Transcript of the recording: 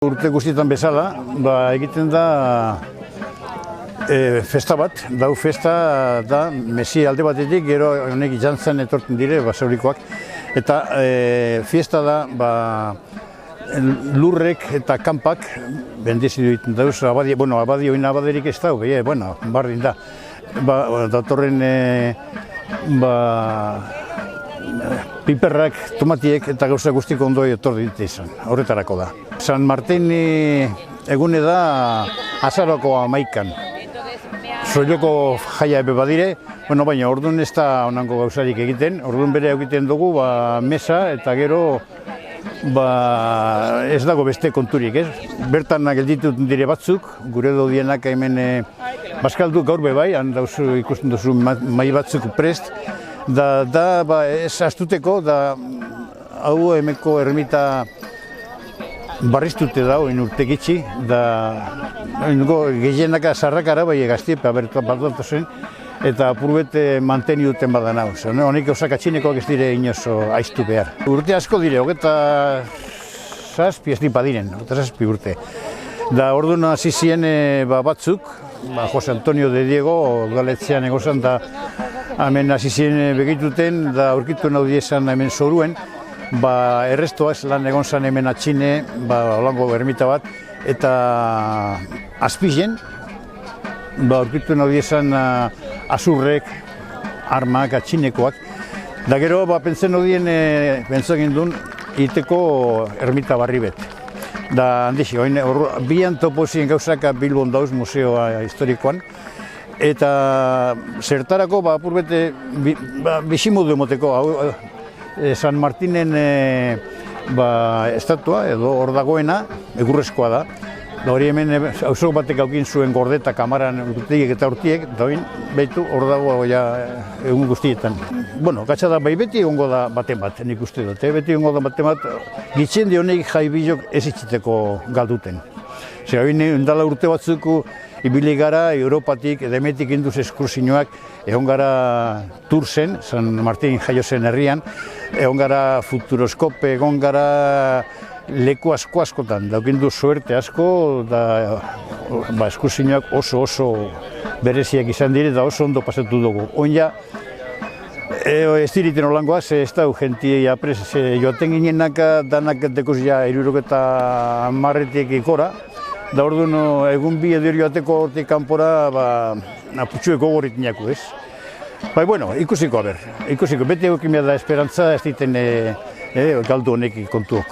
Urte guztietan bezala, egiten da festa bat, dau festa da Mesi alde batetik, gero honek jantzan etortzen dire, basaurikoak. Eta fiesta da lurrek eta kanpak bendizidu egiten dauz, abadi oin abaderik ez da, bardin da. Datorren piperrak, tomatiek eta gauza guztiko ondo etor ditu izan, horretarako da. San Martin egune da azaroko 11an. Soiloko jaia ebe badire, baina orduan ez da onango gauzarik egiten, orduan bere egiten dugu mesa eta gero ez dago beste konturik, ez? Bertan gelditu dire batzuk, gure daudienak hemen bazkaldu gaur bebai, han dauzu ikusten duzu mai batzuk prest, ez astuteko, hau hemeko ermita barriztute da, oin urte gitxi, gehienaka sarrakara bai egaztiepa bertu bat zen, eta apurbete manteni duten badan hau. Honik osak atxinekoak ez dire inozo aiztu behar. Urte asko dire, 27 ez nipa diren, 27 urte. Da orduan hasi ziren batzuk, Jose Antonio de Diego, galetzean egozan, da hemen hasi ziren begituten, da aurkitu nahi esan hemen zoruen, errestoaz lan egon zan hemen atxine, holango ermita bat, eta azpizen, aurkitu nahi esan azurrek, armak, atxinekoak, da gero pentsen odien, pentsen duen, iteko ermita barri bet. Da handixi, bian topozien gauzaka Bilbon dauz museoa historikoan, eta zertarako apurbete bizimodu emoteko, San Martinen estatua edo hor dagoena egurrezkoa da. Hori hemen hausok batek aukin zuen gordeta kamaran urtiek eta urtiek, eta behitu hor dago egun guztietan. Gatsa da, beti egongo da baten bat, nik uste dut. Beti egongo da baten bat, gitzen honek jaibilok ez itxiteko galduten. Zer, endala urte batzuko ibili gara Europatik, edemetik induz eskursioak, egon gara Tursen, San Martin jaio zen herrian, egon gara Futuroskope, egon gara leku askotan, daukindu suerte asko, eskursioak oso bereziak izan dire, eta oso ondo pasatu dugu. Oina, ez diriten holangoa, ez da gentiei apres, joaten ginenaka danak dekuz ja 70 ikora, da orduan egun bi edo joateko hortik kanpora aputxueko gorritinak, ez? Ikusiko, beti egokimia da esperantza, ez diten galdu honek kontuok.